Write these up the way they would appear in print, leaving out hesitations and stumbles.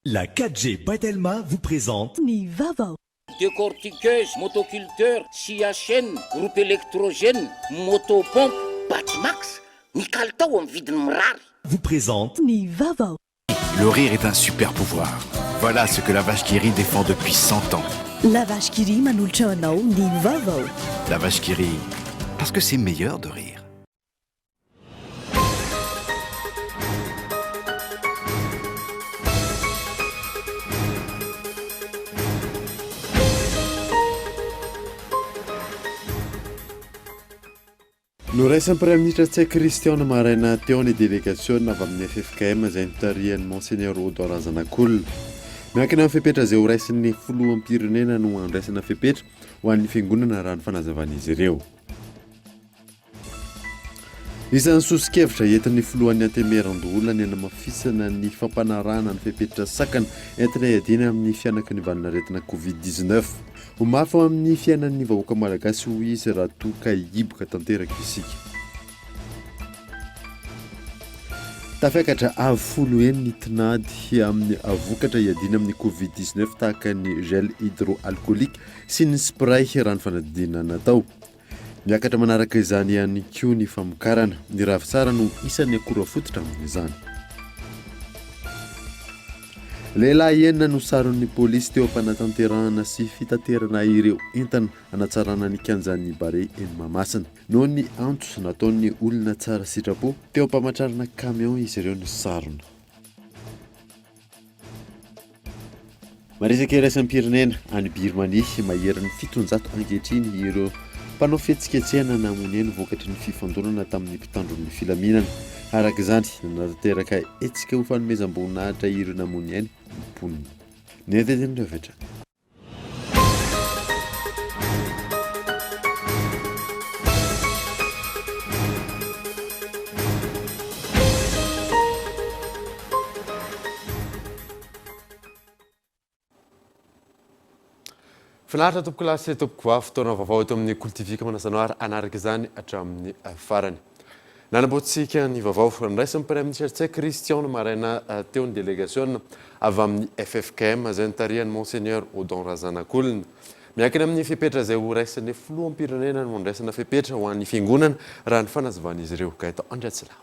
La 4G Batelma vous présente Ny vaovao. Décortiqueuse, motoculteur, scia chaîne, groupe électrogène, motopompe, Batimax, ny kalitao amin'ny vidiny mirary. Vous présente Ny vaovao. Le rire est un super pouvoir. Voilà ce que la vache qui rit défend depuis 100 ans. La vache qui rit manolotra anao ny vaovao. La vache qui rit, parce que c'est meilleur de rire. Noraisan'ny Premier ministre Tsay Christian maraina teo ny délégation avy amin'ny FFKM izay nitarihan'ny Monseigneur Audon Razanak'olona. Miankina amin'ny fepetra izay ho raisin'ny filoham-pirenena no andraisana fepetra ho an'ny fiangonana raha ny fanazavan'izy ireo. Isan'ny sosikevitra entin'ny filohan'ny antemeran-doholona ny hanamafisana ny fampanarahana ny fepetra sakana entina hiadiana amin'ny fianaky ny valinaretina Covid-19. Ho mafy amin'ny fiainan'ny vahoaka malagasy ho izy raha toa hiboka tanteraka isika. Tafakatra avy 10 ny tinady amin'ny vokatra hiadiana amin'ny Covid-19 tahaka ny gel hydroalcoolique sy ny spray raha ny fanadinana natao. Miakatra manaraka izany ihany koa ny famokarana, ny ravitsara no isan'ny akora fototra amin'izany. Lehilahy enina no saron'ny polisy teo am-panatanterahana sy fitaterana ireo entana hanatsarana ny kianjan'ny bare eny Mahamasina. Noho ny antso nataon'ny olona tsara sitrapo teo ampamantrarana camion izy ireo no sarona. Maresaka iraisampirenena any Birmanie maherin'ny 700 ankehitriny ireo mpanao fihetsiketsehana namony eny vokatry ny fifandonana tamin'ny mpitandron'ny filaminana. Araka izany natanteraka etsika ho fanomezam-boninahitra ireo namony eny mponina. Ny atetiny revatra. Finaritra tompoko lasy tompoko vavy fotoana vaovao eto amin'ny Kultivika Manasanoara anaraka izany hatramin'ny farany. Nanamboatsika ny vaovao niraisan'ny Premier ministre Tsay Christian maraina teo ny délégation avy amin'ny FFKM izay nitarihan'ny Monseigneur Audon Razanak'olona. Miankina amin'ny fepetra izay ho raisan'ny filoham-pirenena no andraisana fepetra ho an'ny fiangonana raha ny fanazavan'izy ireo ka eto Andriatsilava.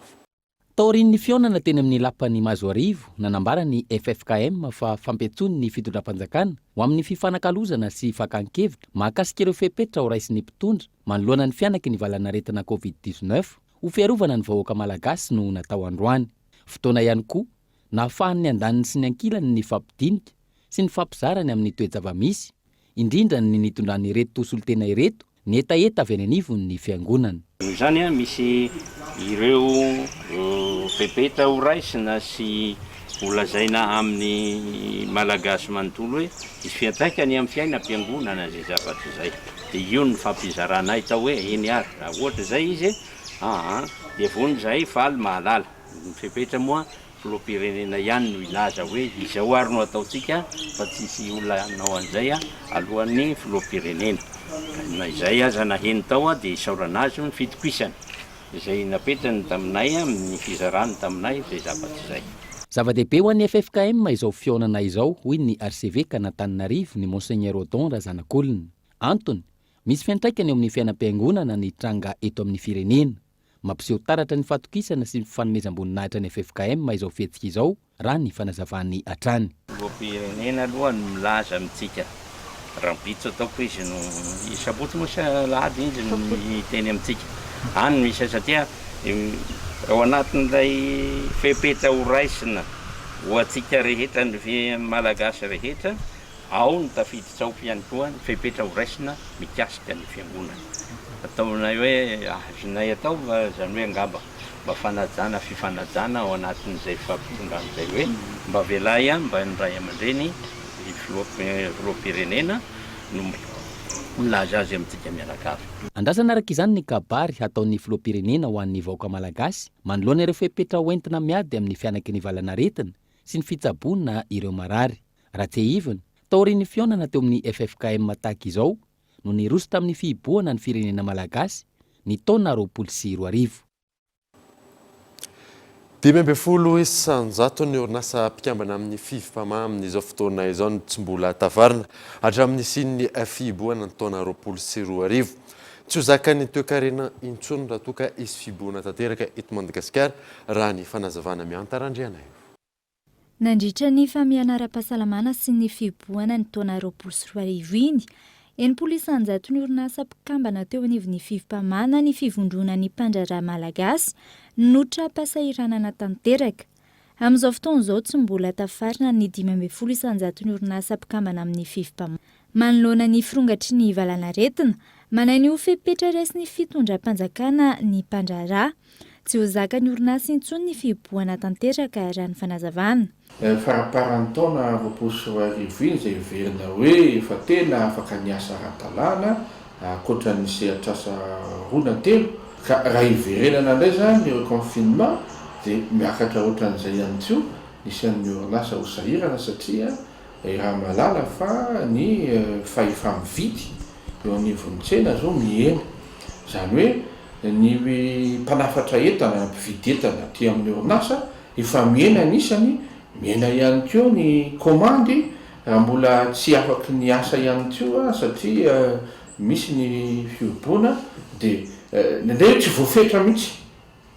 Taorin'ny fionana teny amin'ny lapany Mazoarivo nanambara ny FFKM fa fampetsony ny fitondram-panjakana ho amin'ny fifanakalozana sy fakan-kevitra mahakasika ireo fepetra ho raisin'ny mpitondra manoloana ny fianaky ny valanaretina Covid-19 ho fiarovana ny vahoaka malagasy no natao androany. Fotoana ihany koa nahafahan'ny andaniny sy ny ankilany ny fampidinika sy ny fampizarany amin'ny toe-java-misy indrindra ny nitondrany ireto tosolotena ireto ny etaeta avy any anivon'ny fiangonana. Izany misy ireo fepetra ho raisina sy holazaina amin'ny malagasy manontolo hoe isy fiantraikany amin'ny fiainam-piangonana zay zavatra izay. Dia io ny fampizarana ahita hoe eny ary raha ohatra izay izy dia vony izay faly mahalala. Ny fepetra moa filoham-pirenena ihany no ilaza hoe izao ary no ataontsika fa tsisy olona anao an'izay alohan'ny filoham-pirenena. Na izay aza naheno tao dia isaorana azy ny fitokisana. Izay napetrany taminay amin'ny fizarany taminay izay zavatra izay. Zava-dehibe ho an'ny FFKM izao fionana izao hoy ny archevêque Antananarivo ny Monseigneur Audon Razanak'olona. Antony, misy fiantraikany eo amin'ny fiainam-piangonana ny tranga eto amin'ny firenena. Mampiseho taratra ny fatokisana sy fanomezam-boninahitra ny FFKM izao fihetsika izao raha ny fanazavany hatrany. Firenena aloha no milaza amintsika. Raha bitso ataoko izy no isabotsy moa sa lahady izy no miteny amintsika. Any misy satria ao anatin'ilay fepetra ho raisina ho antsika rehetra ny malagasy rehetra ao ny tafiditra ihany koa ny fepetra ho raisina mikasika ny fiangonana. Ataonay hoe azonay atao zany hoe angamba mba fanajana fifanajana ao anatin'izay fampitondran'izay hoe mba velay mba ny ray aman-dreny filoham-pirenena no milaza azy amintsika mianakavy. Andrasana araka izany ny kabary ataon'ny filoham-pirenena ho an'ny vahoaka malagasy manoloana ireo fepetra hoentina miady amin'ny fianaky ny valanaretina sy ny fitsaboana ireo marary. Raha tsy hivina, taorin'ny fionana teo amin'ny FFKM tahaka izao no niroso tamin'ny fihiboana ny firenena malagasy ny taona 2020. 5 isanjato ny orinasa mpikambana amin'ny fifipama amin'izao fotoana izao ny tsy mbola tavarina hatramin'ny sin'ny fiboana ny taona 24 tsy ho zakany toekarena intsony raha toka isy fiboana tanteraka eto Madagasikara raha ny fanazavana miantarandriana io. Nandritra ny famianaram-pahasalamana sy ny fiboana ny taona 24 iny, 80 isanjato ny orinasa mpikambana teo anivon'ny fifipamana ny fivondrona ny mpandraraha malagasy notra pasahiranana tanteraka. Amin'izao fotoana izao tsy mbola tafarina ny 15 isanjato ny orinasa mpikambana amin'ny fifipamana. Manoloana ny firongatry ny valanaretina, manay ho fepetra raisy ny fitondram-panjakana ny mpandraraha. Tsy ho zaka ny orinasa intsony ny fiboana tanteraka raha ny fanazavana. Faraparan'ny taona 24 iny izay verina hoe efa tena afaka niasa ara-dalàna ankoatra ny sehatr'asa rona telo ka raha iverenana indray zany ireo confinement dia miakatra ohatran'izay ihany koa nisy an'ny orinasa ho sahirana satria raha malala fa ny fahefa mividy eo anivon'ny tsena zao mihena, zany hoe ny mpanafatra entana mpividy entana aty amin'ny orinasa efa mihena nisany mihena ihany koa ny komandy raha mbola tsy afaky ny asa ihany koa satria misy ny fiobona dia nendray tsy voafetra mihitsy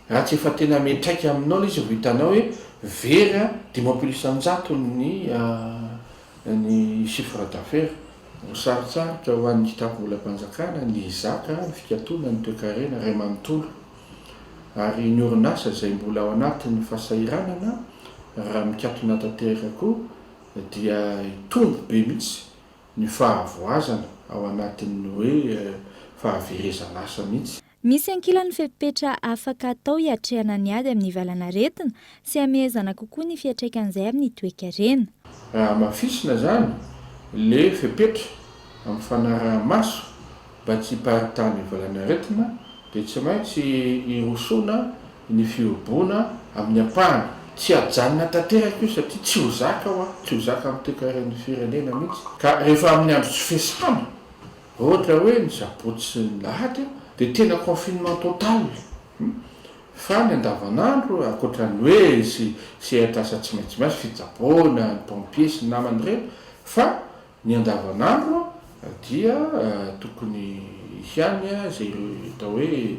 raha tsy efa tena metraika aminao ilay izy vitanao hoe vera 5 isanjato ny chiffre d'affaires. Sarotsarotra ho an'ny kitapo-bola mpanjakana ny zaka ny fikatona ny toekarena ray manontolo ary ny orinasa izay mbola ao anatin'ny fahasahiranana raha mikatona tanteraka koa dia hitombo be mihitsy ny fahavoazana ao anatin'ny hoe fahaverezana asa mihitsy. Misy ankilany fepetra afaka atao hiatrehana ny ady amin'ny valanaretina sy hamehezana kokoa ny fiatraikan'izay amin'ny toekarena. Raha mafisina zany le fepetra amin'ny fanaraha-maso mba tsy hiparitany valanaretina dia tsy maintsy irosona ny fiobona amin'ny ampahany. Tsy ajanona tanteraka io satria tsy ho zaka tsy ho zaka amin'ny toekaren'ny firenena mihitsy. Ka rehefa amin'ny andro tsy fiasana, ohatra hoe ny sabotsy ny lahady dia tena confinement total. Fa ny andavanandro ankoatran'ny hoe sehatr'asa tsy maintsy fitsaboana, ny pompier sy ny namany ireny, fa ny andavanandro dia tokony hiany izay atao hoe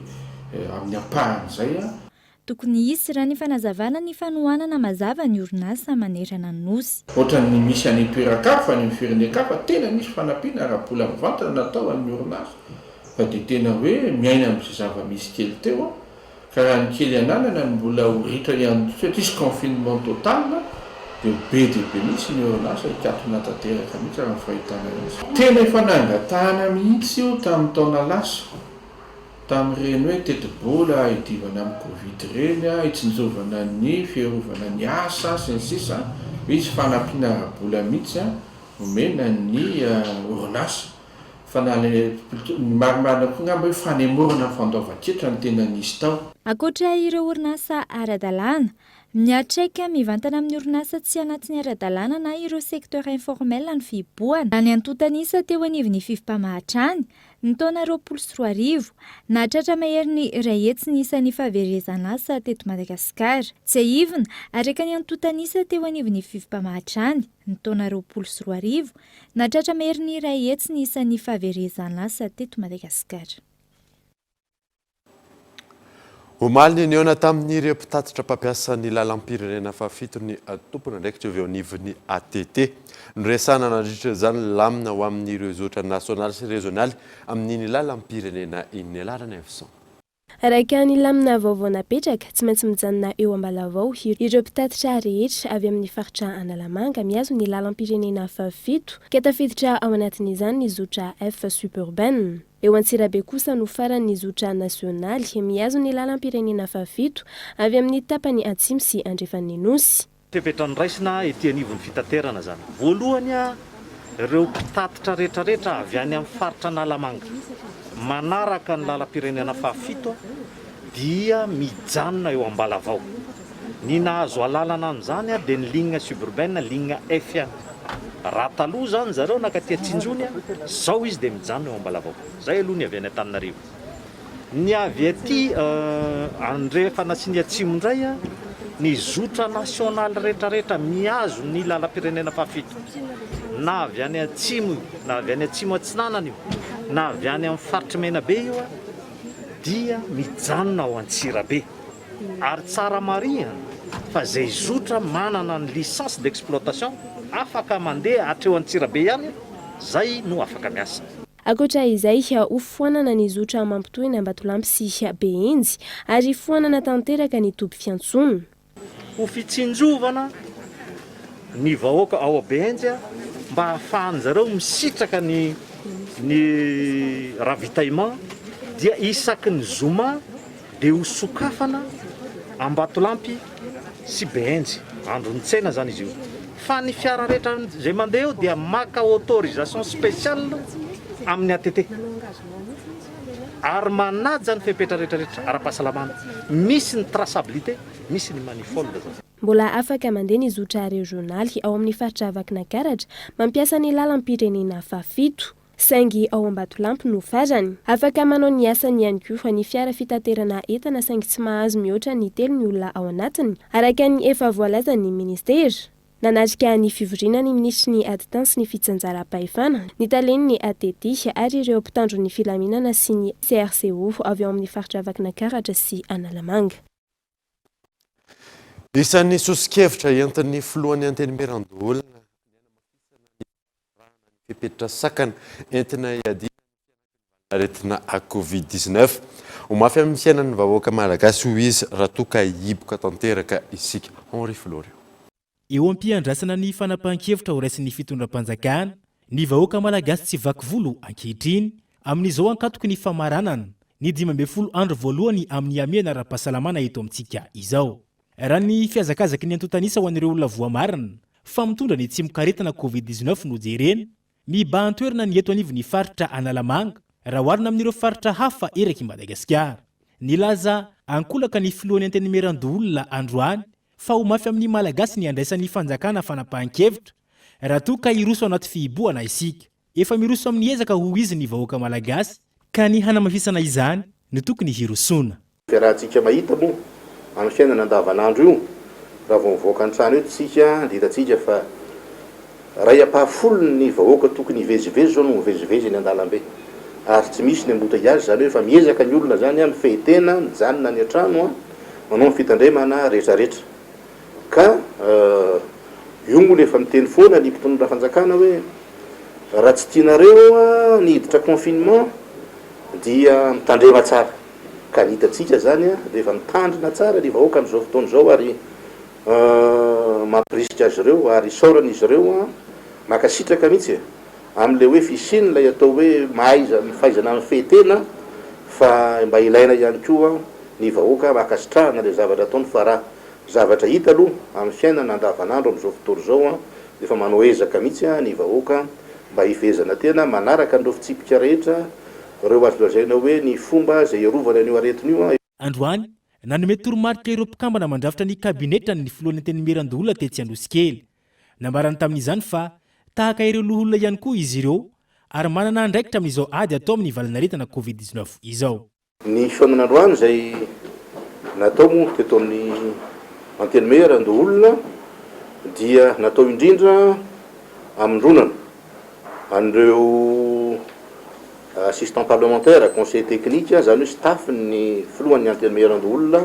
amin'ny ampahany izay. Tokony hisy raha ny fanazavana ny fanohanana mazava ny orinasa manerana ny nosy. Ohatran'ny misy any toeran-kafa ny firenena-kafa tena misy fanampiana ara-bola mivantana natao amin'ny orinasa fa dia tena hoe miaina amin'izay zava-misy kely teo ka raha ny kely ananana ny mbola horitra ihany satria isy confinement total dia be dia be mihitsy ny orinasa hikatona tanteraka mihitsy raha ny fahitana azy. Tena efa nangatahana mihitsy io tamin'ny taona lasa tamin'ireny hoe teti-bola hidivana amin'ny Covid ireny hitsinjovana ny fiarovana ny asa sy ny sisa misy fanampiana ara-bola mihitsy omena ny orinasa fa maromaro koa ngamba hoe fanemorana fandoavan-ketra ny tena nisy tao. Ankoatra ireo orinasa ara-dalàna, miatraika mivantana amin'ny orinasa tsy anatin'ny ara-dalàna na ireo secteur informel ny fiboana. Ny antontanisa teo anivon'ny fifipamahatrany ny taona 24 nahatratra mahery ny iray hetsy ny isan'ny fahaverezana asa teto Madagasikara. Tsy aivina araka ny antontanisa teo anivon'ny fifipamahatrany ny taona 24 nahatratra mahery ny iray hetsy ny isan'ny fahaverezana asa teto Madagasikara. Omaly ny niona tamin'ireo mpitatitra mpampiasa ny lalam-pirenena fahafito ny tompona ndraiky tsy avy anivon'ny ATT. Noresana nandritra izany lamina ho amin'ireo zotra nasionaly sy rezionaly amin'iny lalam-pirenena iny alarany avison. Raika ny lamina vaovao napetraka tsy maintsy mijanona eo ambalavao ireo mpitatitra rehetra avy amin'ny faritra Analamanga miazo ny lalam-pirenena fahafito ka tafiditra ao anatin'izany ny zotra F suburbaine. Eo Antsirabe kosa no faran'ny zotra nasionaly miazo ny lalam-pirenena fahafito avy amin'ny tapany Atsimo sy Andrefan'ny Nosy. Fepetra niraisina ety anivon'ny fitaterana zany. Voalohany ireo mpitatitra rehetrarehetra avy any amin'ny faritra Analamanga manaraka ny lalam-pirenena fahafito dia mijanona eo ambalavao. Ny nahazo alalana amin'izany dia ny ligne suburbaine, ligne F. Raha taloha zany zareo nakaty Tsinjony, zao izy dia mijanona eo ambalavao. Zay aloha ny avy any Antananarivo. Ny avy aty andrefana sy ny Atsimo indray ny zotra nasionaly rehetrarehetra miazo ny lalam-pirenena fafito na avy any atsimo na avy any atsimo atsinanana io na avy any amin'ny faritry mena be io a dia mijanona ao Antsirabe ary tsara marihana fa zay zotra manana ny licence d'exploitation afaka mandeha hatreo Antsirabe ihany zay no afaka miasa. Akoatra izay hofoanana ny zotra mampitohina Ambatolampy sy Behenjy ary foanana tanteraka ny toby fiantsonana. Ho fitsinjovana ny vahoaka ao Behenjy mba ahafahany zareo misitraka ny ravitaillement dia isaky ny zoma dia ho sokafana Ambatolampy sy Behenjy andron'ny tsena zany izy io. Fa ny fiara rehetra zay mandeha eo dia maka autorisation spéciale amin'ny ATT ary manaja ny fepetra rehetrarehetra ara-pahasalamana, misy ny traçabilité, misy ny manifold zany. Mbola afaka mandeha ny zotra régionaly ao amin'ny faritra Vakinankaratra mampiasa ny lalam-pirenena fafito saingy ao Ambatolampy no farany. Afaka manao ny asany ihany koa fa ny fiara fitaterana entana saingy tsy mahazo mihoatra ny 3 ny olona ao anatiny araka ny efa voalazan'ny ministera. Nanatrika ny fivoriana ny ministry ny aditans ny fitsanjaram-pahefana, ny taleniny ATT ary ireo mpitandro ny filaminana sy ny CRCO avy ao amin'ny faritra Vakinankaratra sy Analamanga. Isan'ny sosikevitra entin'ny filohan'ny Antenimierandoholona fepetra sakana entina iadina aretina a Covid-19 ho mafy amin'ny fiainan'ny vahoaka malagasy ho izy raha toka hiboka tanteraka isika. Henri Florio. Eo am-piandrasana ny fanapahan-kevitra ho raisin'ny fitondram-panjakana, ny vahoaka malagasy tsy vaky volo ankehitriny amin'izao ankatoky ny famaranana ny 12 andro voalohany amin'ny amiana ara-pahasalamana eto amintsika izao. Raha ny fiazakazaky ny antotanisa ho an'ireo olona voamarina fa mitondra ny tsy mikaretana Covid-19 no jerena, mibahan-toerana ny eto anivon'ny faritra Analamanga raha oharina amin'ireo faritra hafa eraky Madagasikara. Nilaza ankolaka ny filohan'ny Antenimierandoholona androany fa ho mafy amin'ny malagasy ny andraisan'ny fanjakana fanapahan-kevitra raha toka hiroso anaty fihiboana isika. Efa miroso amin'ny ezaka ho izy ny vahoaka malagasy ka ny hanamafisana izany no tokony hirosona. Fiarahantsika mahita moa amin'ny fiainana andavanandro io raha vao mivoaka an-trano eto tsika ditantsika fa raha ampahafolo ny vahoaka tokony hivezivezy zao no mivezivezy ny andalambe ary tsy misy ny embouteillage zany hoe fa miezaka ny olona zany a mifehy-tena mijanona ny an-trano manao ny fitandremana rehetrarehetra ka io moa efa miteny foana ny mpitondra fanjakana hoe raha tsy tianareo ny hiditra confinement dia mitandrema tsara ka ny hitatsika zany dia efa mitandrina tsara ny vahoaka amin'izao fotoana izao ary mampirisika azy ireo ary saorana izy ireo makasitraka mihitsy amin'le hoe fisiny lay atao hoe mahaiza fahaizana mifehy-tena fa mba ilaina ihany koa ny vahoaka makasitrahana le zavatra ataony fa raha zavatra hita aloha amin'ny fiainana andavanandro amin'izao fotoana izao dia efa manao ezaka mihitsy ny vahoaka mba hifezana tena manaraka an'ireo fitsipika rehetra ireo azo lazaina hoe ny fomba zay iarovana an'io aretin'io. Androany nanome toromarika ireo mpikambana mandrafitra ny kabinetra ny filohan'ny Antenimierandoholona tetsy Androsikely. Nambarany tamin'izany fa tahaka ireo loholona ihany koa izy ireo ary manana andraikitra amin'izao ady atao amin'ny valanaretana Covid-19 izao. Ny fiainan'androany zay natao moa teto amin'ny Antenimierandoholona dia natao indrindra amindronana an'ireo assistant parlementaire, conseil technique, zany hoe staff ny filohan'ny Antenimierandoholona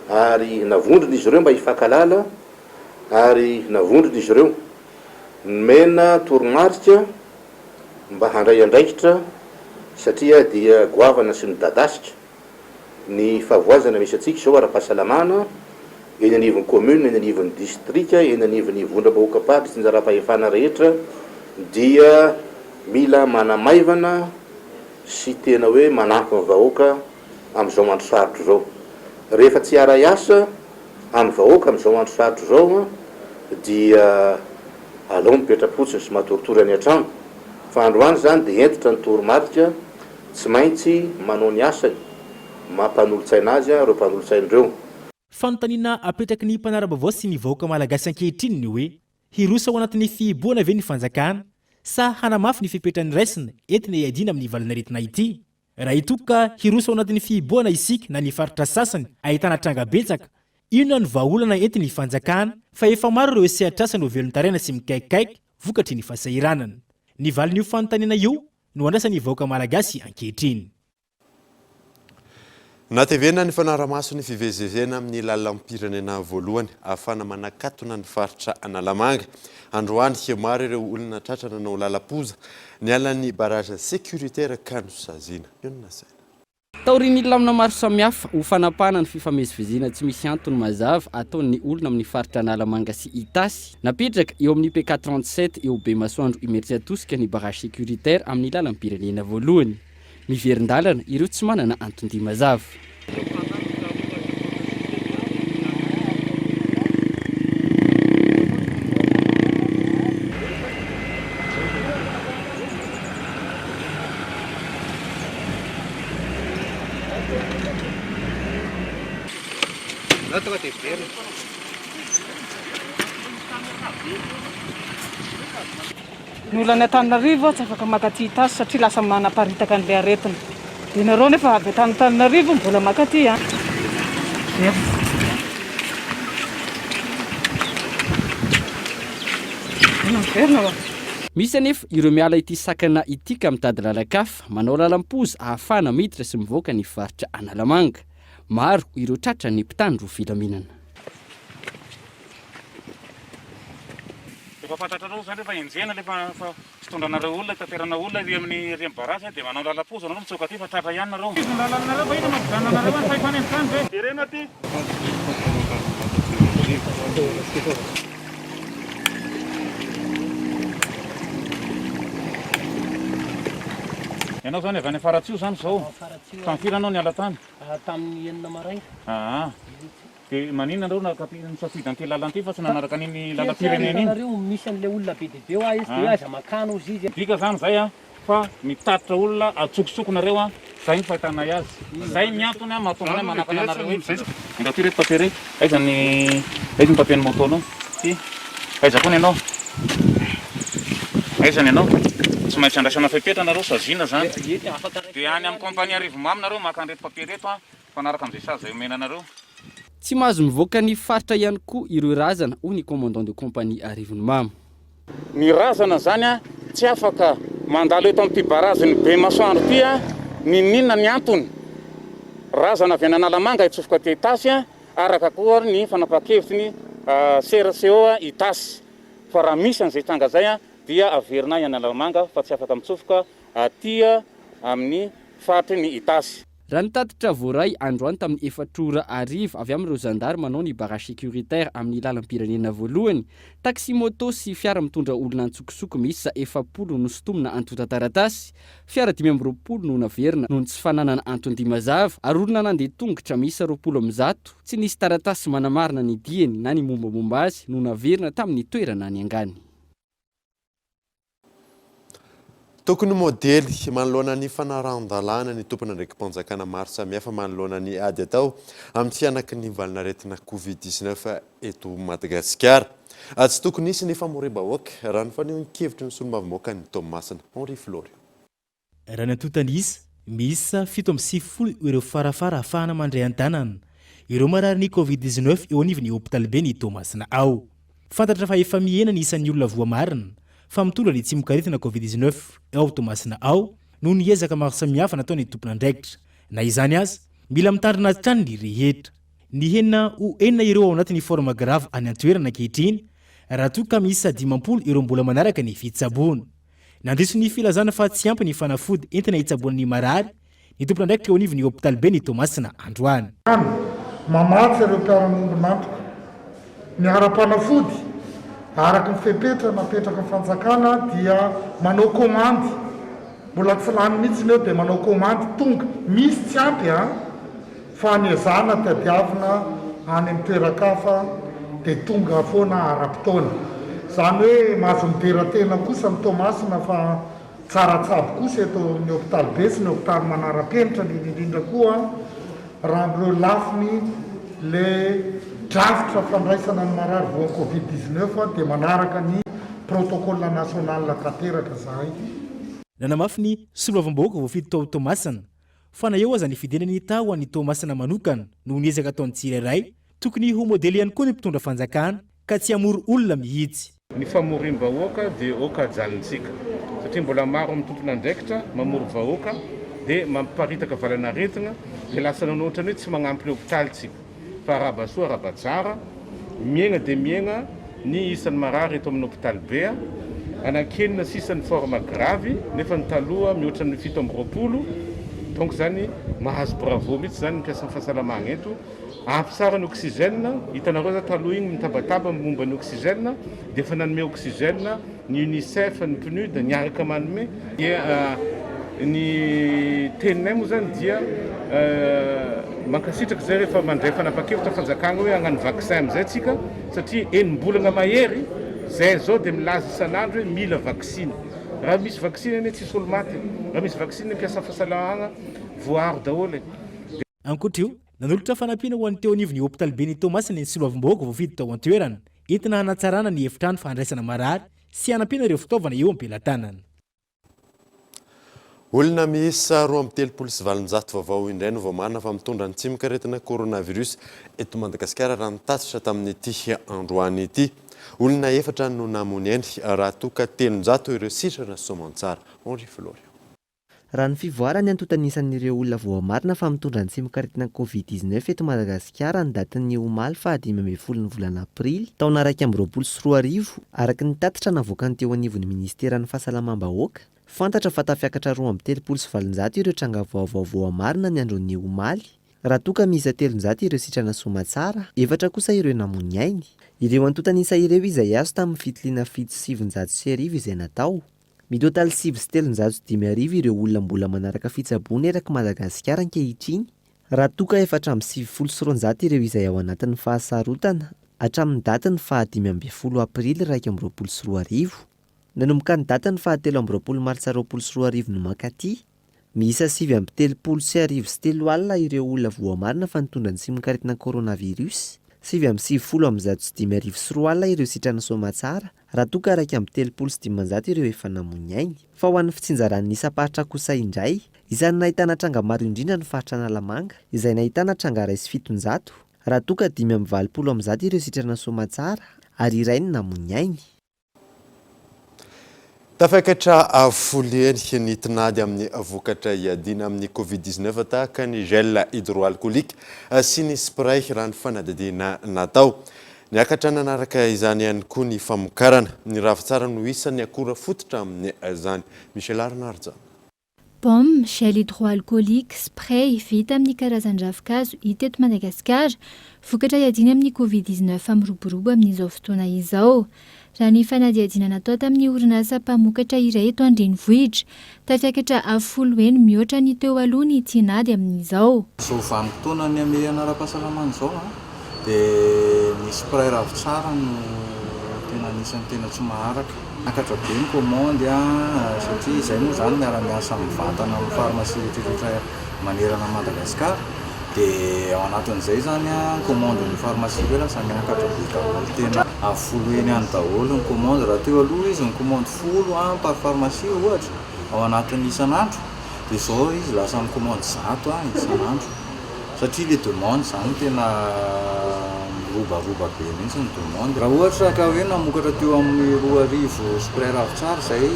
ary navondrona izy ireo mba hifankalala ary navondrona izy ireo mena toromarika mba handray andraikitra satria dia goavana sy ny dadasika ny fahavoazana misy atsika zao ara-pahasalamana eny anivon'ny commune, eny anivon'ny district, eny anivon'ny vondram-bahoaka padry sy njara-pahefana rehetra dia mila manamaivana sy tena hoe manampy ny vahoaka amin'izao andro sarotro zao. Rehefa tsy ara-iasa amin'ny vahoaka amin'izao andro sarotro zao dia alao mipetra-potsiny sy matoritory any an-trano fa androany zany dia entitra ny toromarika tsy maintsy manao ny asany mampanolo-tsaina azy ireo mpanolo-tsain'ireo. Fanontaniana apetraky ny mpanarabavao sy ny vahoaka malagasy ankehitriny ny hoe hirosa ao anatin'ny fihiboana ve ny fanjakana sa hanamafy ny fipetrany raisina entina iadina amin'ny valanaretina ity. Raha itoka hirosa ao anatin'ny fihiboana isika na ny faritra sasany ahitana tranga betsaka inona ny vahaolana entiny fanjakana fa efa maro ireo sehatrasa no velon-taraina sy mikaikikaiky vokatry ny fahasahiranana. Ny valin'io fanontaniana io no andrasany vahoaka malagasy ankehitriny. Natevena ny fanaramaso ny fivezivezena amin'ny lalam-pirenena voalohany ahafana manakatona ny faritra Analamanga. Androany maro ireo olona tratra nanao lalapoza ny alan'ny barrage sécuritaire Kano Sazina. Taorin'ny lamina maro samihafa ho fanapahana ny fifamezivezena tsy misy antony mazava ataon'ny olona amin'ny faritra Analamanga sy Itasy. Napetraka eo amin'ny PK37 eo be masoandro imeritsy atosika ny barrage sécuritaire amin'ny lalam-pirenena voalohany. Miverin-dalana ireo tsy manana antony mazava. Ny olana Antananarivo tsy afaka makaty Itasy satria lasa manaparitaka an'ilay aretina. Dia nareo nefa avy Antananarivo mbola makaty a. Misy anefa ireo miala ity sakana ity ka mitady lalakafa manao lalam-poza ahafana miditra sy mivoaka ny faritra Analamanga. Maro ireo tratra ny mpitandro filaminana. Efa fantatrareo zany rehefa enjena rehefa fitondranareo olona taterana olona ry amin'ny barrage dia manao lalam-poza nareo mitsoka aty fa tratra ihany nareo. Lalanareo fa ina mampijanonareo any fa ifanentrany zay. Direna aty. Ianao zany avy any Faratsio zany zao. Tamin'ny firy anao niala tany? Tamin'ny enina maraina. Dia maninona nareo nisafidy an'ity lalana ity fa tsy nanaraka an'iny lalam-pirenena iny? Nareo misy an'ilay olona be dia be izy dia aiza makano izy. Dika zany zay fa mitatitra olona atsokosoko nareo zay ny fahitanay azy. Zay miantony mahatonga manakana anareo hoe inda ty reto papier aiza ny papier ny motonao? Aiza koa ny ianao? Aiza ny ianao? Tsy maintsy andraisana fepetra nareo Sazina zany. Dia any amin'ny kompania Rivomamy nareo maka an'ireto papier reto fanaraka amin'izay sazy zay omena nareo. Tsy mahazo mivoaka ny faritra ihany koa ireo razana ho ny commandant de compagnie Rivomamy. Ny razana zany tsy afaka mandalo eto amin'ity barrage ny be masoandro ity ninona ny antony. Razana avy any Analamanga itsofoka ty Itasy araka koa ny fanapa-kevitry ny CRCO Itasy. Fa raha misy an'izay tranga zay dia averina any Analamanga fa tsy afaka mitsofoka aty amin'ny faritry ny Itasy. Raha nitatitra voaray androany tamin'ny 4 ariva avy amin'ireo zandary manao ny barrage sécuritaire amin'ny lalam-pirenena voalohany, taxi moto sy fiara mitondra olona antsokosoko miisa 70 no sotomina antota taratasy, fiara 520 no naverina noho ny tsy fananana antony mazava, ary olona nandeha tongotra miisa 20 tsy nisy taratasy manamarina ny dieny na ny mombamomba azy no naverina tamin'ny toerana any angany. Tokony modely manoloana ny fanaran-dalàna ny tompona ndraiky mpanjakana maro samihafa manoloana ny ady atao amin'ny fianaky ny valinaretina Covid-19 eto Madagasikara. Tsy tokony isy ny famorim-bahoaka raha ny fanehoan-kevitry ny solombavy-moaka ny Tomasina Henri Florio. Raha ny antontanisa, misy 7-10 ireo farafara ahafahana mandray an-tanana. Ireo marary ny Covid-19 eo anivon'ny hôpitaly be ny Tomasina ao. Fantatra fa efa mihena ny isan'ny olona voamarina fa mitondra ny tsy mikaretina Covid-19 ao Tomasina ao noho ny ezaka maro samihafa nataony tompona andraikitra. Na izany aza, mila mitandrina trany ny rehetra. Ny henina ho enina ireo ao anatin'ny forma grave any an-toerana ankehitriny, raha toa ka misy 50 ireo mbola manaraka ny fitsaboana. Nandiso ny filazana fa tsy ampy ny fanafody entina hitsaboana ny marary, ny tompona andraikitra eo anivon'ny hôpitaly be ny Tomasina androany. Mamatsy ireo mpiara-mondy mantoka. Ny ara-panafody araka ny fepetra napetraka ny fanjakana dia manao komandy. Mbola tsy lany mihitsy eo dia manao komandy tonga. Misy tsy ampy fa niazana tadiavina any amin'ny toeran-kafa dia tonga foana ara-potoana. Zany hoe mahazo mideratena kosa ny Tomasina fa tsara tsabo kosa eto amin'ny hôpitaly be sy ny hôpitaly manara-penitra indrindra koa raha ireo lafiny le drafitra fandraisana ny marary voan'ny Covid-19 dia manaraka ny protocole national tanteraka zahay. Nanamafy ny solombavim-bahoaka voafidy tao Tomasina fa na eo aza ny fidenany tao an'ny Tomasina manokana noho ny ezaka ataon'ny tsirairay tokony ho modely ihany koa ny mpitondra fanjakana ka tsy hamory olona mihitsy. Ny famorim-bahoaka dia oka jalintsika satria mbola maro mitontona andraikitra mamory vahoaka dia mamparitaka valanaretina dia lasa nanoatra hoe tsy magnampy ny hôpitaly tsika fa arabasoa arabatsara miaigna dia miaigna ny isan'ny marary eto amin'ny hôpitaly bea anakenina sisan'ny forme grave nefa ny taloha mihoatra ny 7 donc zany mahazo bravo mihitsy zany mpiasa ny fahasalamagna eto ampy tsara ny oxygène hitanareo za taloha igny mitabataba momba ny oxygène dia efa nanome oxygène ny UNICEF ny PNUD niaraka manome dia ny teninay moa zany dia mankasitraka zay rehefa mandray fanapa-kevitra fanjakana hoe hagnano vaccin amizay tsika satria enim-bolana mahery zay zao dia milaza isan'andro hoe mila vaccine. Raha misy vaccine ane tsisy olo maty, raha misy vaccine mpiasa fahasalamagna voaro daholo. Ankoatra io, nanolotra fanampiana ho an'ny teo anivon'ny hôpitaly Benito Masina ny Siloavim-bahoaka voafidy tao an-toerana entina hanatsarana ny efitrano fandraisana marary sy hanampiana ireo fitaovana eo am-pelantanana. Olona miisa 2.7 vaovao indray no voamarina fa mitondra ny tsimikaretina coronavirus eto Madagasikara raha nitatitra tamin'ity androany ity. Olona 4 no namoniany raha toka 300 ireo sitrana soamantsara. Henri Florio. Raha ny fivoarany antontanisan'ireo olona voamarina fa mitondra ny tsimikaretina COVID-19 eto Madagasikara ny datin'ny omaly fa 15 ny volana aprily taona 2024 araka ny tatitra navoakany teo anivon'ny ministeran'ny fahasalamam-bahoaka. Fantatra fa tafiakatra 2.7 ireo tranga vaovao voamarina ny andron'ny omaly. Raha toka miisa 300 ireo sitrana soamantsara, 4 kosa ireo namony ainy. Ireo antontanisa ireo izay azo tamin'ny fitiliana 7,700 izay natao. Mitotaly 7,705 ireo olona mbola manaraka fitsaboana eraky Madagasikara ankehitriny. Raha toka 470 ireo izay ao anatin'ny fahasarotana hatramin'ny datiny 15 aprily 2024. Nanomboka ny datiny 13 martsa 2024 no mankaty. Miisa 7,3 alina ireo olona voamarina fa nitondra ny tsimikaretina coronavirus. 7,705 alina ireo sitrana soamantsara raha toka 1,3 ireo efa namony ainy. Fa ho an'ny fitsinjaran'ny isa-paritra kosa indray, izany nahitana tranga maro indrindra ny faritra Analamanga izay nahitana tranga 700 raha toka 5,40 ireo sitrana soamantsara ary iray ny namony ainy. Tafakatra afoliany ny tinady amin'ny vokatra iadina amin'ny COVID-19 tahaka ny gel hydroalcoolique sy ny spray raha ny fanadidina natao. Niakatra nanaraka izany ihany koa ny famokarana. Ny ravitsara no isan'ny akora fototra amin'ny izany. Michel Arnarja. Pomme, gel hydroalcoolique, spray vita amin'ny karazan-dravinkazo hita eto Madagasikara, vokatra iadina amin'ny COVID-19 miroborobo amin'izao fotoana izao. Raha ny fanadihadiana natao tamin'ny orinasa mpamokatra iray eto Andrenivohitra, tafiakatra 10 mihoatra ny teo aloha ny tinady amin'izao. So vanim-potoana ny amin'ny anara-pahasalamana izao dia ny spray ravitsara no tena anisan'ny tena tsy maharaka. Akatra be ny komandy satria izay moa zany miara-miasa amin'ny vatana amin'ny farmasia rehetrarehetra manerana Madagasikara. Dia ao anatin'izay zany komandy ny farmasia hoe lasa miakatra be daholo tena 10 eny any daholo ny komandy. Raha teo aloha izy ny komandy 10 par farmasia ohatra ao anatin'ny isan'andro, dia izao izy lasa ny komandy 100 isan'andro satria le demande zany tena robaroba be mihitsy ny demande. Raha ohatra ka hoe namokatra teo amin'ny 2,000 spray ravitsara izay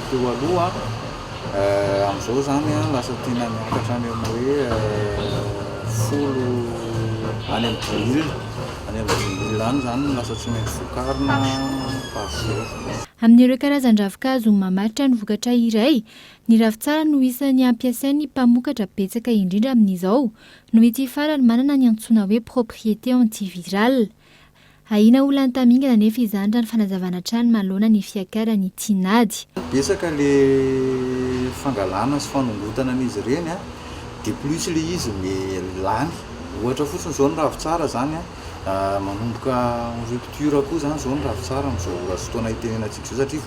teo aloha amin'izao zany lasa tena miakatra any amin'ny hoe 10 any amin'ny 10,000 any zany lasa tsy maintsy vokarina parjour. Amin'ireo karazan-dravinkazo mamaritra ny vokatra iray, ny ravitsara no isan'ny ampiasain'ny mpamokatra betsaka indrindra amin'izao, noho ity farany manana ny antsoina hoe propriété antivirale. Ahina olana tamingana nefa izany raha ny fanazavana trano manoloana ny fiakaran'ny tinady. Betsaka le fangalana sy fanongotana an'izy ireny dia plus le izy lany. Ohatra fotsiny izao ny ravitsara zany manomboka rupture koa zany izao ny ravitsara amin'izao fotoana itenenantsika izao satria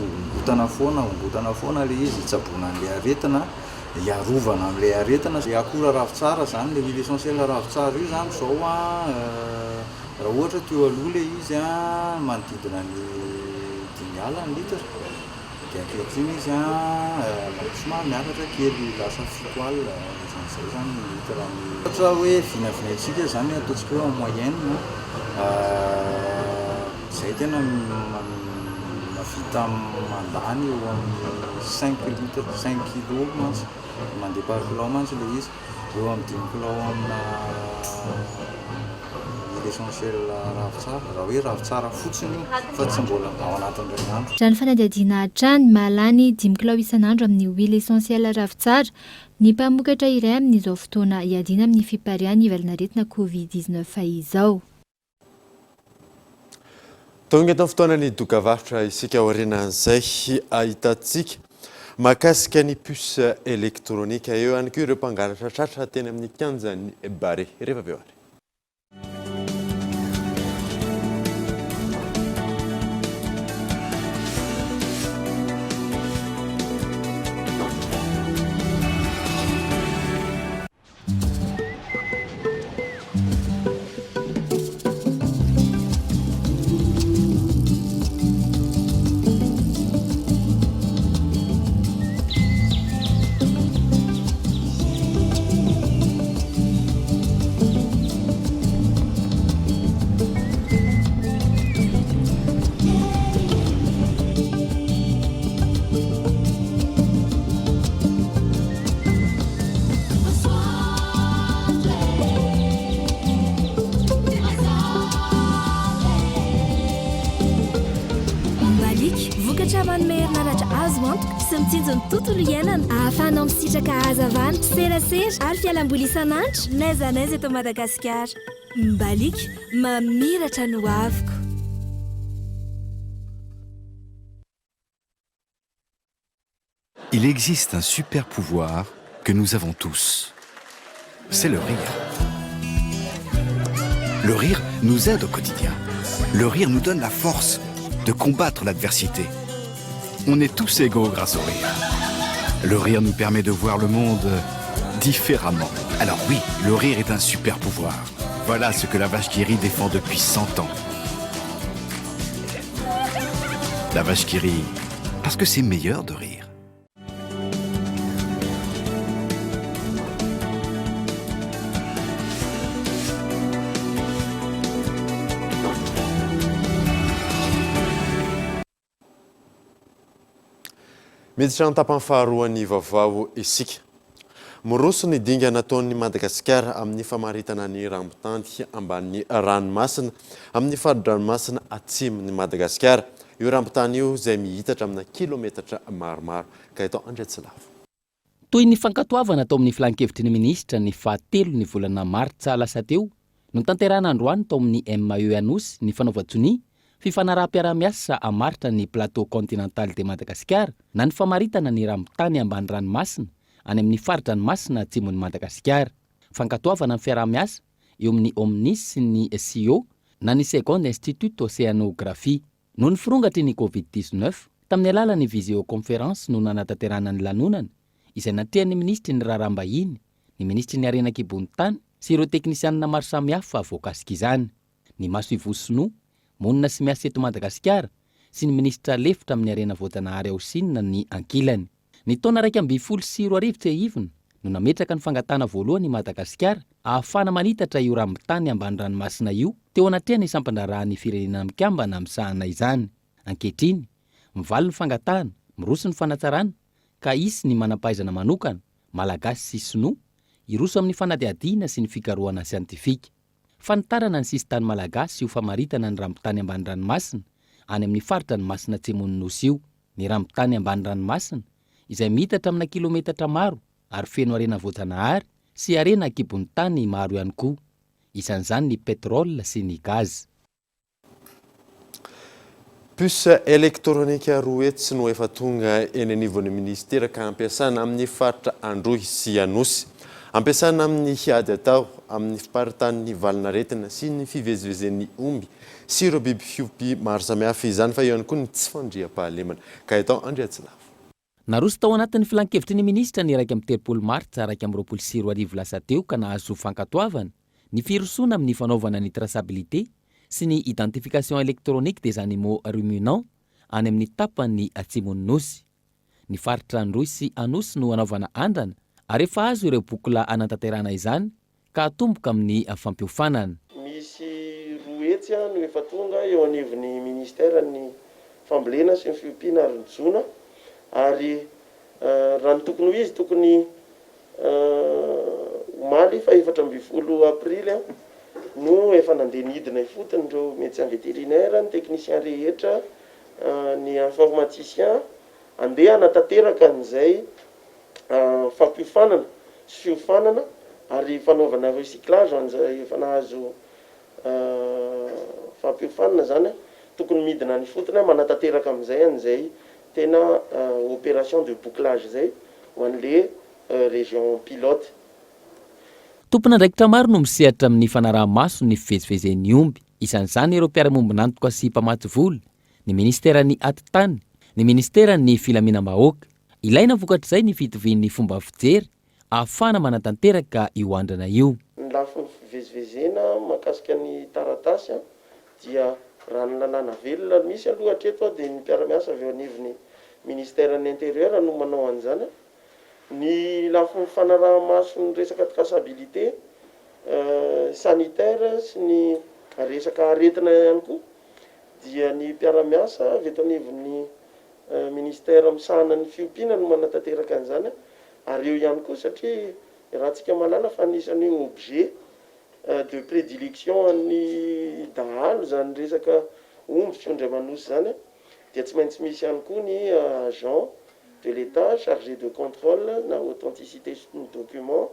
ombotana foana le izy hitsaboana an'ilay aretina, hiarovana amin'ilay aretina. Akora ravitsara zany le huile essentielle ravitsara io zany izao raha ohatra teo aloha le izy manodidina ny 5 alina ny litra dia ankehitriny izy a somary miakatra kely lasa fitoal izay zany hita raha ohatra hoe vinavinaitsika zany ataontsika hoe en moyenne zay tena mavita mandany eo amin'ny 5 litre 5 kilo mantsy mandeha par kilo mantsy le izy eo amin'ny 5 kilo amina essentiel ravitsara raha hoe ravitsara fotsiny io fa tsy mbola ao anatin'ireny andro. Raha ny fanadihadiana hatrany mahalany 5 kilao isan'andro amin'ny huile essentiel ravitsara ny mpamokatra iray amin'izao fotoana iadina amin'ny fiparian'ny ivelanaretina Covid-19 izao. Tonga eto fotoana ny dokavarotra isika aorianan'izay ahitantsika mahakasika ny puce elektronika eo ihany koa ireo mpangalatra tratra teny amin'ny kianjan'ny bare rehefa avy eo ary. Tontolo iainana ahafahanao misitraka hazavana serasera ary fialamboly isan'andro n'aiza n'aiza eto Madagasikara. Mbalik mamiratra no avoko. Il existe un super pouvoir que nous avons tous. C'est le rire. Le rire nous aide au quotidien. Le rire nous donne la force de combattre l'adversité. On est tous égaux grâce au rire. Le rire nous permet de voir le monde différemment. Alors oui, le rire est un super pouvoir. Voilà ce que la vache qui rit défend depuis 100 ans. La vache qui rit, parce que c'est meilleur de rire. Miditra ny tapany faharoan'ny vaovao isika. Moroso ny dinga nataon'ny Madagasikara amin'ny famaritana ny rambotany amban'ny ranomasina amin'ny faridranomasina atsimon'ny Madagasikara. Io rambotany io izay mihitatra amina kilometatra maromaro ka eto Andriatsilavo. Toy ny fankatoavana tao amin'ny filan-kevitry ny ministra ny fahatelo ny volana Martsa lasa teo no tanterana androany tao amin'ny MAE Anosy ny fanaovan-tsony fifanaraha-piara-miasa amaritra ny plateau continental de Madagasikara na ny famaritana ny rambotany ambany ranomasina any amin'ny faridranomasina atsimon'ny Madagasikara. Fankatoavana ny fiara-miasa eo amin'ny OMNIS sy ny SIO na ny Second Institute Oceanographie. No ny firongatry ny Covid-19 tamin'ny alalan'ny visioconférence no nanatanterana ny lanonana izay natrehan'ny ministry ny rarambahiny, ny ministry ny arenan-kibony-tany sy ireo teknisianina maro samihafa voakasika izany. Ny Maso Ivosino monina sy miasa eto Madagasikara sy ny ministra lefitra amin'ny arena voajanahary Aosinina ny ankilany. Ny taona 2024 no nametraka ny fangatana voalohany Madagasikara ahafana manitatra io rambotany ambany ranomasina io teo anatrehana isampandrarahan'ny firenena mikambana amin'sahana izany. Ankehitriny, mivaly ny fangatahana, miroso ny fanatsarana ka isy ny manampahaizana manokana, malagasy sy sinoa, iroso amin'ny fanadihadiana sy ny fikarohana siantifika. Fanitarana ny sisy tany malagasy io famaritana ny rambotany ambany ranomasina any amin'ny faritra ny masina Atsimon'ny Nosy io. Ny rambotany ambany ranomasina izay mitatra amina kilometatra maro ary feno arena voajanahary sy arena kibony tany maro ihany koa. Isan'izany ny petrole sy ny gaz. Puce elektronika roetsy no efa tonga eny anivon'ny ministera ka ampiasana amin'ny faritra Androhy sy Anosy. Ampiasana amin'ny hiady atao amin'ny fiparitany valinaretina sy ny fivezivezen'ny omby sy ireo biby fiompy maro samihafa izany fa ihany koa ny tsy fandriam-pahalemana ka eto Andriatsilavo. Naroso tao anatin'ny filan-kevitry ny ministra ny 2 Martsa 2024 lasa teo ka nahazo fankatoavana ny firosoana amin'ny fanaovana ny traçabilité sy ny identification électronique des animaux ruminants any amin'ny tapany atsimon'ny nosy. Ny faritra Androisy Anosy no anaovana andrana ary efa azo ireo bokola anantanterana izany ka atomboka amin'ny fampiofanana. Misy roa etsy no efa tonga eo anivon'ny ministera ny fambolena sy ny fiompiana ary ny jona ary raha ny tokony ho izy tokony omaly fa 14 aprily no efa nandeha nidina ifotony ireo médecin vétérinaire, ny technicien rehetra, ny informaticien andeha anatanteraka an'izay fampiofanana sy fiofanana ary fanaovana recyclage an'izay efa nahazo fampiofanana zany tokony midina ny fotony manatanteraka amin'izay an'izay tena opération de bouclage zay ho an'le région pilote. Tompona ndraikitra maro no misehatra amin'ny fanaraha-maso ny fivezivezen'ny omby. Isan'izany ireo mpiara-mombon'antoka sy mpamaty vola, ny ministeran'ny atitany, ny ministeran'ny filaminam-bahoaka. Ilaina vokatr'izay ny fitovian'ny fomba fijery ahafahana manatanteraka io andrana io. Ny lafiny fivezivezena mahakasika ny taratasy dia raha ny lalàna velona misy aloha hatreto dia ny mpiara-miasa avy eo anivon'ny ministeran'ny intérieur no manao an'izany. Ny lafiny fanaraha-maso ny resaka traçabilité sanitaire sy ny resaka aretina ihany koa dia ny mpiara-miasa avy eto anivon'ny ministère misahana ny fiompiana no manatanteraka an'izany ary eo ihany koa satria raha tsika malala fa anisany objet de prédilection ny dahalo zany resaka omby fiondra manosy zany dia tsy maintsy misy ihany koa ny agent de l'État chargé de contrôle na authenticité ny document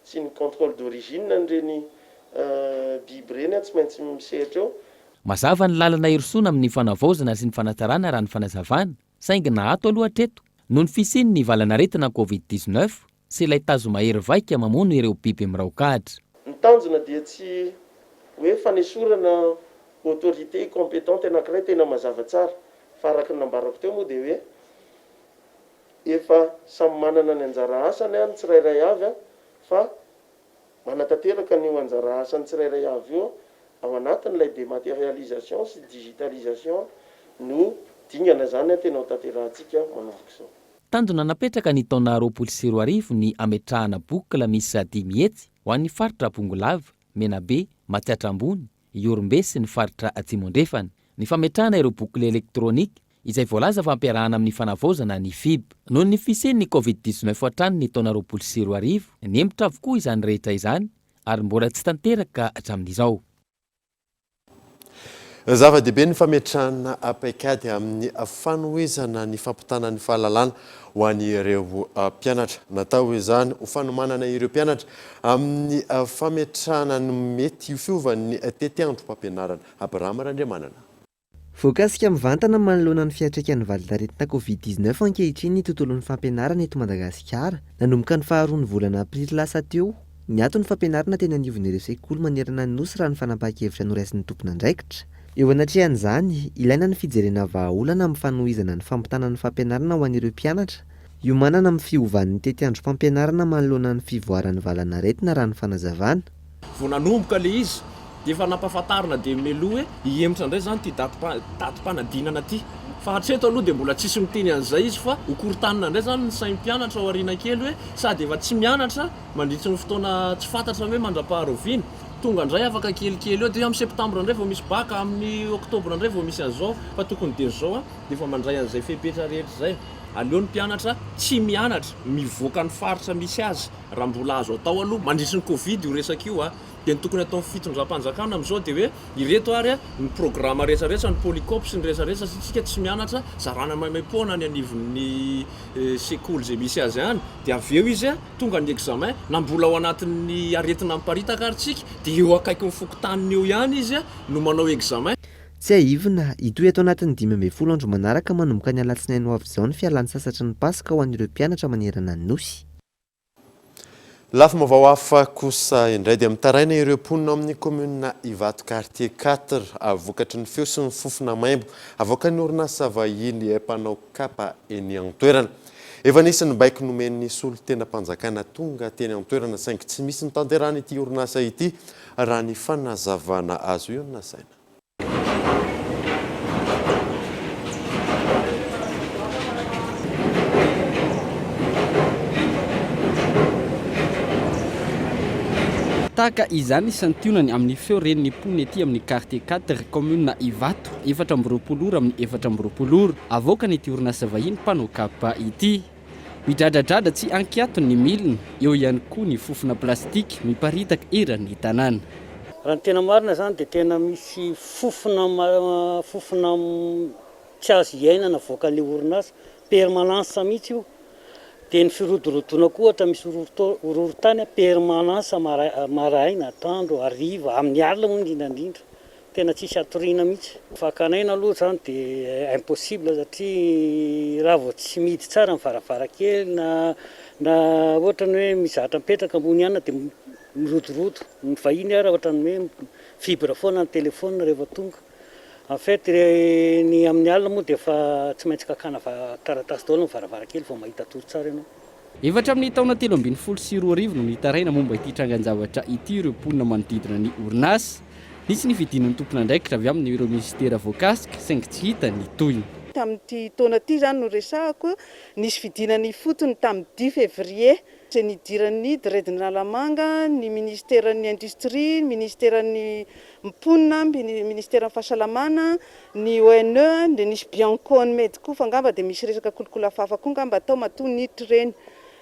sy ny contrôle d'origine nyreny biby reny tsy maintsy misehatra eo. Mazava ny lalana irosoana amin'ny fanavaozana sy ny fanatsarana raha ny fanazavana saingy nahato aloha hatreto noho ny fisian'ny valanaretina COVID-19 sy ilay tazo mahery vaika mamono ireo biby miraokahatra. Ny tanjona dia tsy hoe fanesorana autorité compétente anankiray tena mazava tsara fa araka ny nambarako teo moa dia hoe efa samy manana ny anjara asany ny tsirairay avy fa manatanteraka ny anjara asany tsirairay avy io ao anatin'ilay dématérialisation sy digitalisation no dingana zany tena ho tanterahantsika manomboka izao. Tanjona napetraka ny taona 2020 ny ametrahana bokla misy 10 hetsy ho an'ny faritra Bongolava, Menabe, Matsiatrambony, Iorombe sy ny faritra Atsimondrefana. Ny fametrahana ireo bokla elektronika izay voalaza fampiarahana amin'ny fanavaozana ny FIB. Noho ny fisian'ny COVID-19 hatrany ny taona 2020, nembotra avokoa izany rehetra izany ary mbola tsy tanteraka hatramin'izao. Zava-dehibe ny fametrahana paikady amin'ny fanohizana ny fampitana ny fahalalana ho an'ireo mpianatra. Natao izany ho fanomanana ireo mpianatra amin'ny fametrahana ny mety hifiovan'ny tetiandro mpampianarana. Abraham Randriamanana. Voakasika mivantana manoloana ny fiatraikan'ny valanaretina COVID-19 ankehitriny ny tontolon'ny fampianarana eto Madagasikara. Nanomboka ny faharoa ny volana Aprily lasa teo, ny ato ny fampianarana teny anivon'ireo sekoly manerana ny nosy raha ny fanapahan-kevitra noraisin'ny tompona andraikitra. Eo anatrehan'izany, ilaina ny fijerena vahaolana amin'ny fanohizana ny fampitana ny fampianarana ho an'ireo mpianatra. Io manana amin'ny fiovan'ny tetiandro mpampianarana manoloana ny fivoaran'ny valanaretina raha ny fanazavana. Vao nanomboka le izy dia efa nampahafantarina dia meloa hoe hiemotra indray zany ty datim-panadinana ty. Fa hatreto aloha dia mbola tsisy miteny an'izay izy fa hokorontanina indray zany ny sain'ny mpianatra ao aoriana kely hoe sady efa tsy mianatra mandritry ny fotoana tsy fantatra hoe mandram-paharoviana. Tonga indray afaka kelikely eo dia amin'ny septambra indray vao misy baka, amin'ny oktobra indray vao misy an'izao fa tokony dia izao dia efa mandray an'izay fepetra rehetra izay. Aleo ny mpianatra tsy mianatra mivoaka ny faritra misy azy raha mbola azo atao aloha mandritry ny Covid io resaka io dia ny tokony atao fitondram-panjakana amin'izao dia hoe ireto ary ny programa rehetrarehetra ny polycop sy ny rehetrarehetra sitsika tsy mianatra zarana maimaimpona ny anivon'ny sekoly izay misy azy ihany dia avy eo izy tonga ny examen na mbola ao anatin'ny aretina miparitaka ary tsika dia eo akaiky ny fokotaniny eo ihany izy no manao examen. Tsy aivina, itoy ato anatin'ny 12 andro manaraka manomboka ny alatsinainy ho avy izao ny fialan'ny sasatry ny Pasika ho an'ireo mpianatra manerana ny nosy. Lafy hafa kosa indray dia mitaraina ireo mponina amin'ny commune Ivato quartier 4 avokatry ny feo sy ny fofona maimbo avoakan'ny orinasa vahiny mpanao kapa eny an-toerana. Efa nisy ny baiko nomen'ny solon-tena-panjakana tonga teny an-toerana saingy tsy misy ny tanterahana ity orinasa ity raha ny fanazavana azo io nasaina. tahaka izany isan'ny tionany amin'ny feo reniny pony ety amin'ny quartier 4 commune Ivato 420 ora amin'ny 420 ora avoaka ny orinasa vahiny mpanao kapa ity. Midradradrada tsy ankiato ny milina, eo ihany koa ny fofona plastika miparitaka eran'ny tanàna. Raha ny tena marina zany dia tena misy fofona tsy azo iainana voakan'ilay orinasa permanence mihitsy io. Dia ny firodorotona koa ohatra misy horohorontany permanence maraina, atoandro, hariva, amin'ny alina moa indrindra. Tena tsisy atoriana mihitsy. Fakanaina aloha zany dia impossible satria raha vao tsy midy tsara ny varavarankely na ohatra ny hoe mizatra mipetraka ambony ihany dia mirodorodo. Ny vahiny ara ohatra ny hoe vibra foana ny telefona rehefa tonga. En fait ny amin'ny alina moa dia efa tsy maintsy kakana taratasy daholo ny varavarankely vao mahita toro tsara ianao. Efatra amin'ny taona 2024 no nitaraina momba ity trangan-javatra ity ireo mponina manodidina ny orinasa. Nisy ny fidinan'ny tompona ndraikitra avy amin'ny ireo ministera voakasika saingy tsy hita ny tohiny. Tamin'ity taona ity zany no resahako nisy fidinany fotony tamin'ny 10 février izay nidiran'ny Direnin'Alamanga, ny ministeran'ny industrie, ministeran'ny mponina, ministeran'ny fahasalamana, ny ONE, dia nisy Biancone medy koa fangamba dia misy resaka kolikola fafa koa ngamba atao matoa niditra ireny.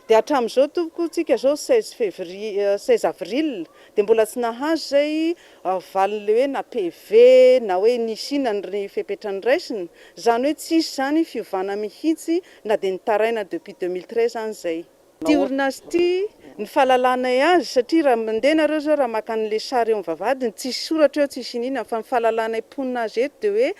Dia hatramin'izao tompoko tsika zao 16 avril dia mbola tsy nahazo zay valin'le hoe na PV na hoe nisina ny fepetrany raisina, zany hoe tsisy zany fiovana mihitsy na dia nitaraina depuis 2013 zany zay. Ty orinasa ity ny fahalalana azy satria raha mandeha nareo zao raha maka an'le sary eo mivavadiny tsisy soratra eo tsisy inona fa ny fahalalana mponina azy eto dia hoe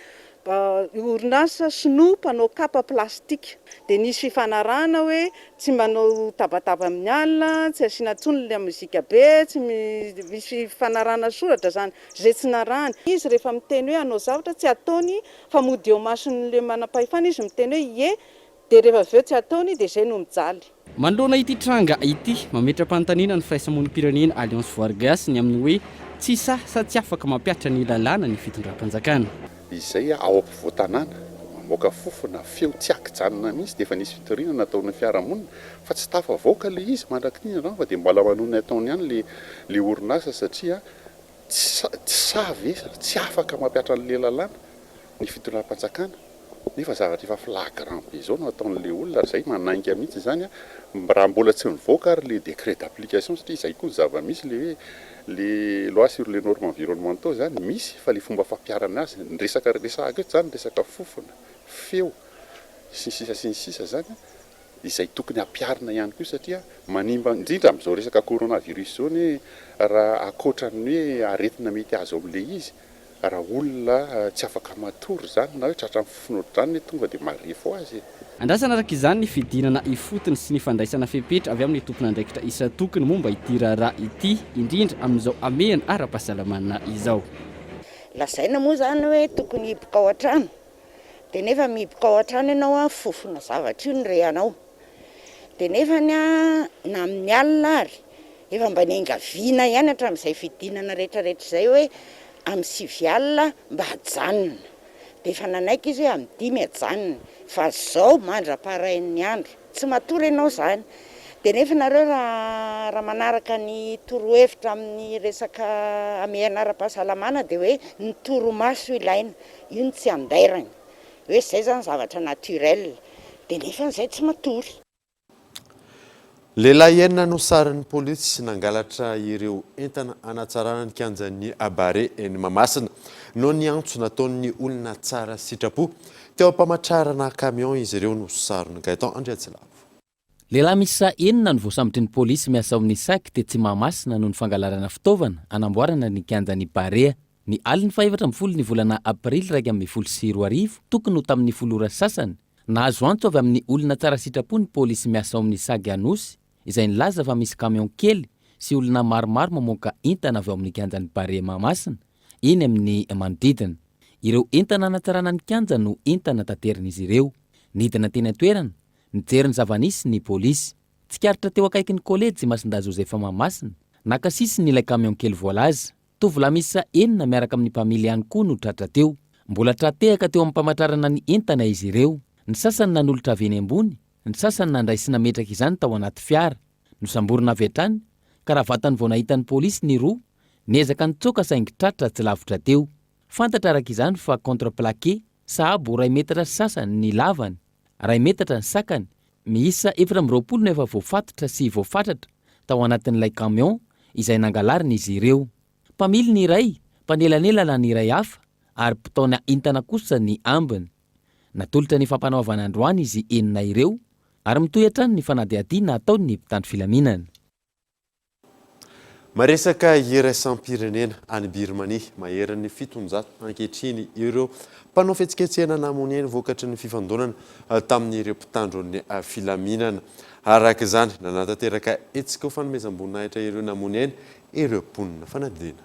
orinasa sinoa mpanao kapa plastika. Dia nisy fifanarahana hoe tsy manao tabataba amin'ny alina, tsy asiana tsony le mozika be, tsy misy fifanarahana soratra zany zay tsy narahany. Izy rehefa miteny hoe hanao zavatra tsy ataony fa mody eo mason'le manam-pahefana izy miteny hoe ie, dia rehefa avy eo tsy ataony dia zay no mijaly. Manoloana ity tranga ity mametra-panontaniana ny firaisamonim-pirenena Alliance Vargas ny amin'ny hoe tsy sa tsy afaka mampiatra ny lalàna ny fitondram-panjakana. Izay ao ampovoan-tanàna mamoaka fofona feo tsy akijanona mihitsy dia efa nisy fitoriana nataon'ny fiarahamonina fa tsy tafavoaka le izy mandrak'iny fa dia mbola manona ataony ihany le orinasa satria tsy savy tsy afaka mampiatra an'le lalàna ny fitondram-panjakana. Nefa zavatra efa flagrant be zao no ataon'le olona ary izay manainga mihitsy zany raha mbola tsy mivoaka ary le décret d'application satria izay koa ny zava-misy le hoe les lois sur les normes environnementaux zany misy fa le fomba fampiarana azy ny resaka eto zany resaka fofona feo sy ny sisa zany izay tokony ampiarina ihany koa satria manimba indrindra amin'izao resaka coronavirus zao ny raha akoatran'ny hoe aretina mety azo amin'le izy raha olona tsy afaka matory zany na hoe tratra ny fofon'ohatra zany tonga dia marefo azy. Andrasana araka izany ny fidinana ifotony sy ny fandraisana fepetra avy amin'ny tompona andraikitra isa-tokony momba ity raharaha ity indrindra amin'izao amehany ara-pahasalamana izao. Lazaina moa zany hoe tokony hiboka ao an-trano dia nefa miboka ao an-trano ianao fofona zavatra io ny rehanao dia nefa na amin'ny alina ary efa mba niangaviana ihany hatramin'izay fidinana rehetrarehetra izay hoe amin'ny 9 alina mba hajanona dia efa nanaiky izy hoe amin'ny 5 hajanona fa zao mandra-parain'ny andro tsy matory ianao zany. Dia nefa nareo raha manaraka ny torohevitra amin'ny resaka amehana ara-pahasalamana dia hoe ny toromaso ilaina io ny tsy andairana hoe zay zany zavatra naturel dia nefa n'izay tsy matory. Lehilahy enina no sarin'ny polisy nangalatra ireo entana anatsarana ny kianjan'ny Abare eny Mahamasina no niantso nataon'ny olona tsara sitrapo teo ampamatrarana camion izy ireo no sarony Gaetan Andriatsilavo. Lehilahy misy enina no voasambotry ny polisy miasa amin'ny saky tetsy Mahamasina no ny fangalarana fitaovana anamboarana ny kianjan'ny Barea. Ny aliny 4 ny volana aprily 2024 tokony ho tamin'ny folora sasany nahazo antso avy amin'ny olona tsara sitrapo ny polisy miasa amin'ny sagy anosy izay nilaza fa misy camion kely sy olona maromaro mamoaka entana avy amin'ny kianjan'ny Barea Mahamasina eny amin'ny manodidina. Ireo entana anatsarana ny kianja no entana taterin'izy ireo. Nidina teny an-toerana nijery ny zava-nisy ny polisy. Tsikaritra teo akaiky ny kolejy Masinda Josefa Mahamasina nakasisy ny ilay camion kely voalaza. Tovolahy miisa 9 miaraka amin'ny mpamily ihany koa no tratra teo. Mbola tratehaka teo amin'ny mpamatrarana ny entana izy ireo. Ny sasany nanolotra avy eny ambony, ny sasany nandray sy nametraka izany tao anaty fiara. Nosamborina avy hatrany karavatany vao nahitan'ny pôlisy ny roa niezaka nitsoaka saingy tratra tsy lavitra teo. Fantatra araka izany fa contreplaqué sahabo 2 metatra sasany ny lavany, 2 metatra ny sakany, miisa 420 no efa voafatotra sy voafatratra tao anatin'ilay camion izay nangalarina izy ireo. Mpamily ny iray, mpanelanelana ny iray hafa ary mpitaona intana kosa ny ambiny. Natolotra ny fampanaovana androany izy enina ireo ary mitoy hatrany ny fanadihadiana ataony ny mpitandro filaminana. Maresaka iraisam-pirenena any Birmanie maheran'ny 700 ankehitriny ireo mpanao fihetsiketsehana namoneny vokatry ny fifandonana tamin'ireo mpitandro ny filaminana. Araka izany nanatanteraka hetsika ho fanomezam-boninahitra ireo namoneny ireo mponina fanadina.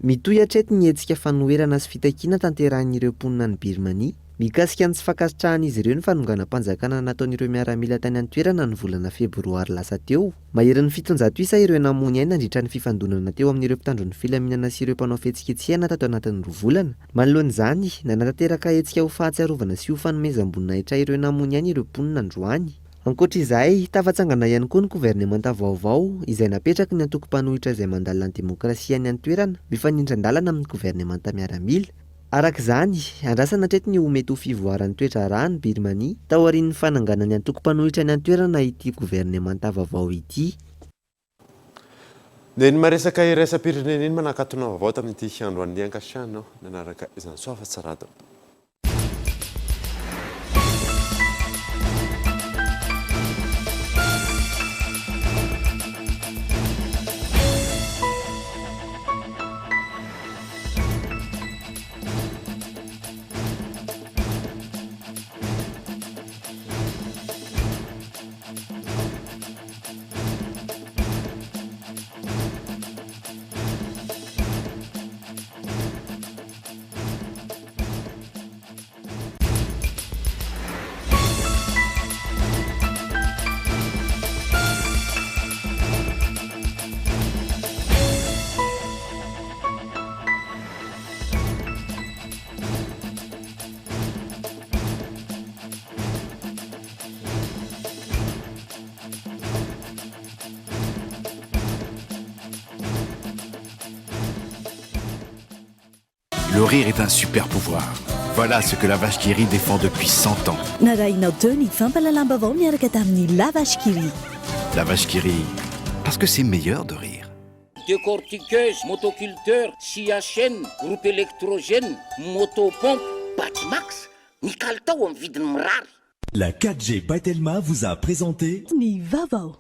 Mitoy hatreto ny hetsika fanoherana sy fitakiana tanterahan'ireo mponina ny Birmanie mikasika ny tsy fankasitrahan'izy ireo ny fanonganam-panjakana nataon'ireo miaramila tany an-toerana ny volana febroary lasa teo. Maheran'ny 700 isa ireo namony ainy nandritra ny fifandonana teo amin'ireo mpitandro ny filaminana sy ireo mpanao fihetsiketsehana tato anatin'ny 2 volana. Manoloan'izany nanatanteraka hetsika ho fahatsiarovana sy ho fanomezam-boninahitra ireo namony ainy ireo mponina androany. Ankoatr'izay, tafatsangana ihany koa ny gouvernemanta vaovao izay napetraka ny antoko-panohitra izay mandalina ny demokrasia ny an-toerana mifanindran-dalana amin'ny gouvernemanta miaramila. Araka izany, andrasana hatreto ny mety ho fivoaran'ny toetra rà ny Birmanie tao aorian'ny fananganany antoko-panohitra ny an-toerana ity gouvernemanta vaovao ity. Ny maresaka iraisam-pirenena iny manakatona vaovao tamin'ity andro andeha ankasitrahana nanaraka izany soa afa-tsarada. Le rire est un super pouvoir. Voilà ce que la vache qui rit défend depuis 100 ans. Narainao teo ny fampalalamba-bao miaraka tamin'ny la vache qui rit. La vache qui rit, parce que c'est meilleur de rire. Décortiqueuse, motoculteur, scia chaîne, groupe électrogène, motopompe, Batmax, ny kalitao amin'ny vidiny mirary. La 4G by Telma vous a présenté ny vaovao.